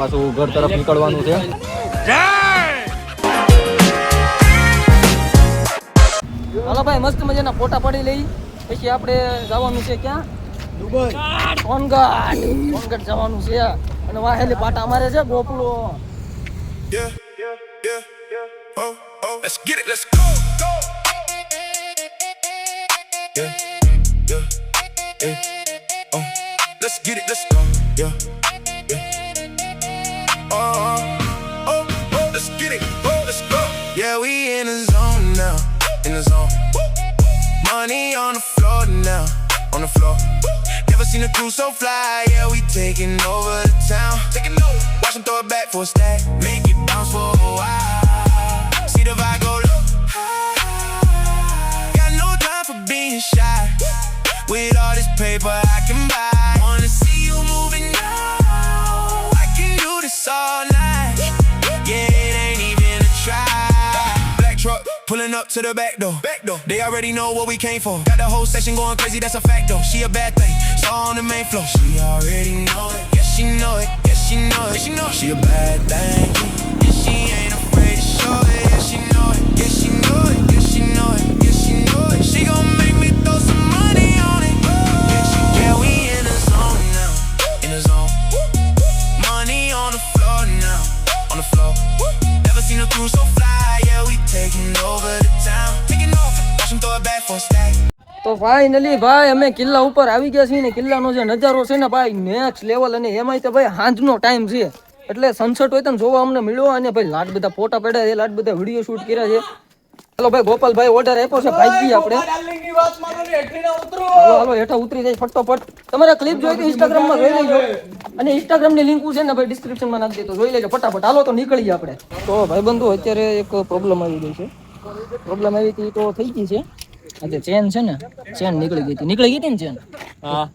પાછું ઘર તરફ નીકળવાનું છે. હાલો ભાઈ, મસ્ત મજાના ફોટા પાડી લઈ, પછી આપણે જવાનું છે ક્યાં? દુબઈ. સોનગઢ જવાનું છે. અને વાહેલી પાટા અમારે છે ગોપલો. Let's get it, let's go. Yeah, yeah, yeah. Let's get it, let's go. Yeah, yeah. Let's get it, let's go. Yeah, we in the zone now, in the zone. Money on the floor now, on the floor. Never seen a crew so fly. Yeah, we taking over the town. Taking over. Watch them throw it back for a stack. Make it bounce for a while. See the vibe go low. Got no time for being shy. With all this paper I can buy. Wanna see you moving now. I can do this all night. Yeah, it ain't even a try. Black truck pulling up to the back door. They already know what we came for. Got the whole section going crazy, that's a fact though. She a bad thing, saw on the main floor. She already know it, yes she know it, yes she know it, she know it. She a bad thing, and she ain't afraid to show it. Yes she know it, yes she know it, yes she know it, yes she know it. She gon' make me throw some money on it. Yeah, we in the zone now, in the zone. Money on the floor now, on the floor. Never seen a crew so fly. Yeah, we taking over the town, taking over. Watch them throw it back for a stack. તો finally ભાઈ અમે કિલ્લા ઉપર આવી ગયા છીએ ને. કિલ્લાનો જે નજારો છે ને ભાઈ નેક્સ્ટ લેવલ. અને એમાંય તો ભાઈ સાંજનો ટાઈમ છે એટલે સનસેટ હોય તો જોવા અમને મળ્યો. અને ભાઈ લાટ બધા ફોટા પડ્યા છે, લાટ બધા વિડીયો શૂટ કર્યા છે. ચાલો ભાઈ ગોપાલભાઈ ઓર્ડર આપ્યો છે, ભાગી આપણે. હાલો હેઠા ઉતરી જાય ફટોફટ. તમારે ક્લિપ જોઈ તો ઇન્સ્ટાગ્રામમાં જોઈ લેજો. અને ઇન્સ્ટાગ્રામની લિંક છે ને ભાઈ ડિસ્ક્રિપ્શનમાં નાખી દેતો, જોઈ લેજો ફટાફટ. હાલો તો નીકળીએ આપણે. તો ભાઈબંધુ અત્યારે એક પ્રોબ્લેમ આવી ગઈ છે. પ્રોબ્લેમ આવી હતી તો થઈ ગઈ છે. આજે ચેન છે ને, ચેન નીકળી ગઈ હતી ને ચેન. હા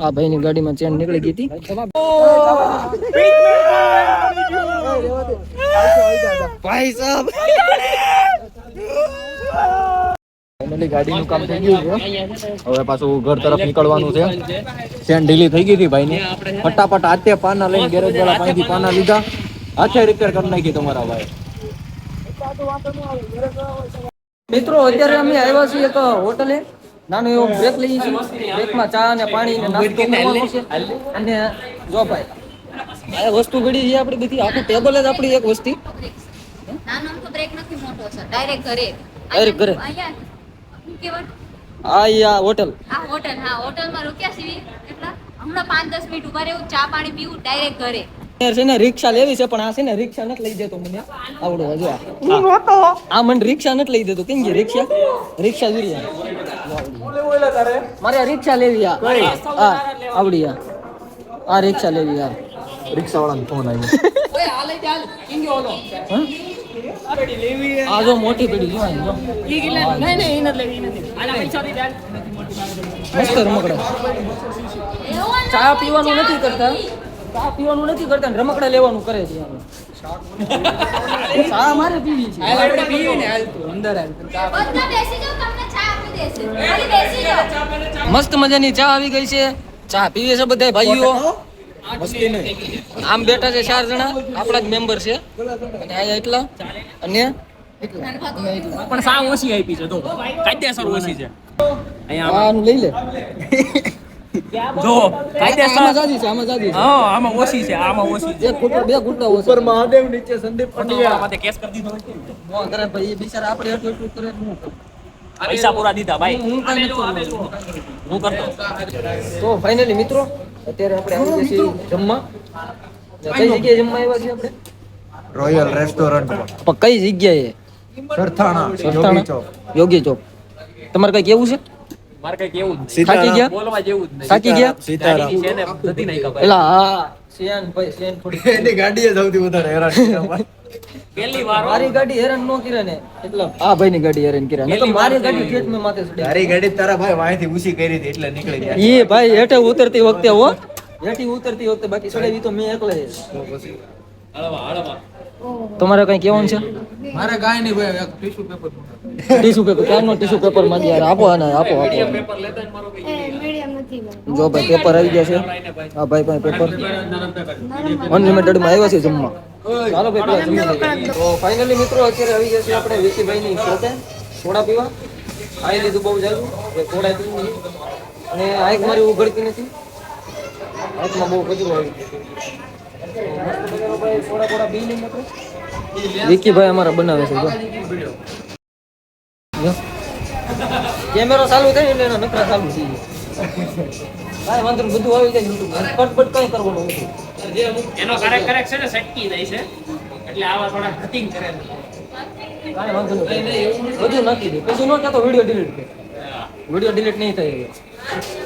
આ ભાઈની ગાડીમાં ચેન નીકળી ગઈ હતી. ભાઈ સાહેબ ફાઇનલી ગાડીનું કામ થઈ ગયું છે. હવે પાછું ઘર તરફ નીકળવાનું છે. ચેન ઢીલી થઈ ગઈ હતી ભાઈની. ફટાફટ હાથે પાના લઈને ગેરેજ વાળા પાસેથી પાના લીધા, હાથે રિપેર કરી નાખી તમારા ભાઈ. મિત્રો અત્યારે અમે આવ્યા છીએ એક હોટલે. નાનો એવો બ્રેક લઈએ છીએ. બ્રેકમાં ચા અને પાણી ને નાસ્તો કરવાનો છે. અને જો ભાઈ આ વસ્તુ ઘડી છે આપણી બધી, આખું ટેબલ જ આપણી એક વસ્તી. નાનો તો બ્રેક નથી, મોટો છે. ડાયરેક્ટ ઘરે. ડાયરેક્ટ ઘરે. અહીંયા શું કહેવાય? આ હોટલ. આ હોટલ. હા, હોટલમાં રોક્યા છીએ. કેટલા હમણાં 5-10 મિનિટ ઉભા રહેવું, ચા પાણી પીવું, ડાયરેક્ટ ઘરે. છે ને રિક્ષા લેવી છે, પણ આ છે ને રિક્ષા નથી લઈ દેતો મને. આવડો હજુ આ મને રિક્ષા નથી લઈ દેતો. કેમ કે રિક્ષા જોઈએ મારે. આ રિક્ષા લેવી. આ આવડી આ રિક્ષા લેવી. યાર રિક્ષા વાળાનો ફોન આવ્યો. આ જો મોટી પેઢી જો મસ્ત રમકડા. ચા પીવાનું નથી કરતા, ને રમકડા લેવાનું કરે છે. ચા મારે પીવી છે. બધા બેસી જાઓ, તમને ચા આપી દેશે. ખાલી બેસી જાઓ. મસ્ત મજાની ચા આવી ગઈ છે. ચા પીવે છે બધા ભાઈઓ. આમ બેઠા છે 4 જણા, આપણા જ મેમ્બર છે. અને અહીંયા એટલા અને પણ સાવ ઓછી આપી છે તો કાયદેસર ઓછી છે. અહીંયા આનું લઈ લે. જો કાયદેસર આમાં જાજી છે, આમાં જાજી છે. હા આમાં ઓછી છે, આમાં ઓછી છે. એક ઘૂંટો, 2 ઘૂંટા ઓછા. ઉપર મહાદેવ, નીચે સંદીપ પંડ્યા. માટે કેસ કરી દીધો. નો કરે ભાઈ, એ બિચારા આપણે એટલું કરે હું કરું. પૈસા પૂરા દીધા ભાઈ. હું કાંઈ નથી કરતો. હું કરતો. તો ફાઇનલી મિત્રો અત્યારે આપણે આવી ગયા છીએ જમવા. કઈ જગ્યાએ જમવા આવ્યા છીએ આપણે? રોયલ રેસ્ટોરન્ટ પણ કઈ જગ્યાએ? સરથાણા, સરથાણા? યોગી ચોક. તમારે કઈ કેવું છે? મારે કઈ કેવું જ થાકી ગયા? બોલવા જેવું જ નહીં. થાકી ગયા? સીતારામ. ગાડી છે ને નથી નાખ્યા ભાઈ. એલા હા શેન ભાઈ, શેન થોડી એની ગાડીએ સૌથી વધારે હેરાન કર્યા ભાઈ. પહેલી વાર મારી ગાડી હેરાન નો કરે ને એટલે આ ભાઈની ગાડી હેરાન કર્યા. નકર મારી ગાડી ઠેઠ મેં માથે ચડી. તારી ગાડી તારા ભાઈ વાંયથી ઊંચી કરી હતી એટલે નીકળી ગયા. એ ભાઈ હેઠે ઉતરતી વખતે હો, હેઠી ઉતરતી વખતે, બાકી ચડાવી તો મેં એકલા જ. તમારે કઈ કહેવાનું છે મારે કાંઈ નહીં ભાઈ એક ટીશ્યુ પેપર ટીશ્યુ પેપર ક્યારનો ટીશ્યુ પેપર માંગી યાર આપો આને આપો જો ભાઈ પેપર આવી ગયા છે હા ભાઈ ભાઈ પેપર અનલિમિટેડ માં આવ્યા છે જમવા ચાલો ભાઈ પેલા જમી લઈએ તો ફાઇનલી મિત્રો અત્યારે આવી ગયા છે આપણે વિકીભાઈ ની શોપે સોડા પીવા ખાઈ લીધું બહુ જાજુ સોડા પીવું અને આંખ મારી ઉઘડતી નથી આંખમાં બહુ કચરો આવી ગયો સોડા બોડા પી લઈએ આપણે વિકીભાઈ અમારા બનાવે છે જો કેમેરો ચાલુ થાય એટલે એનો નકરા ચાલુ થઈ જાય કાંઈ વાંધો નહીં બધું આવી જાય યુટ્યુબ કટ કઈ કરવાનું નથી એનો કરેક્ટ છે ને સટકી જાય છે એટલે આવા થોડા કટિંગ કરે કાંઈ વાંધો નહીં બધું નાખી દે પછી નો ક્યાં તો વિડીયો ડિલીટ નહીં થાય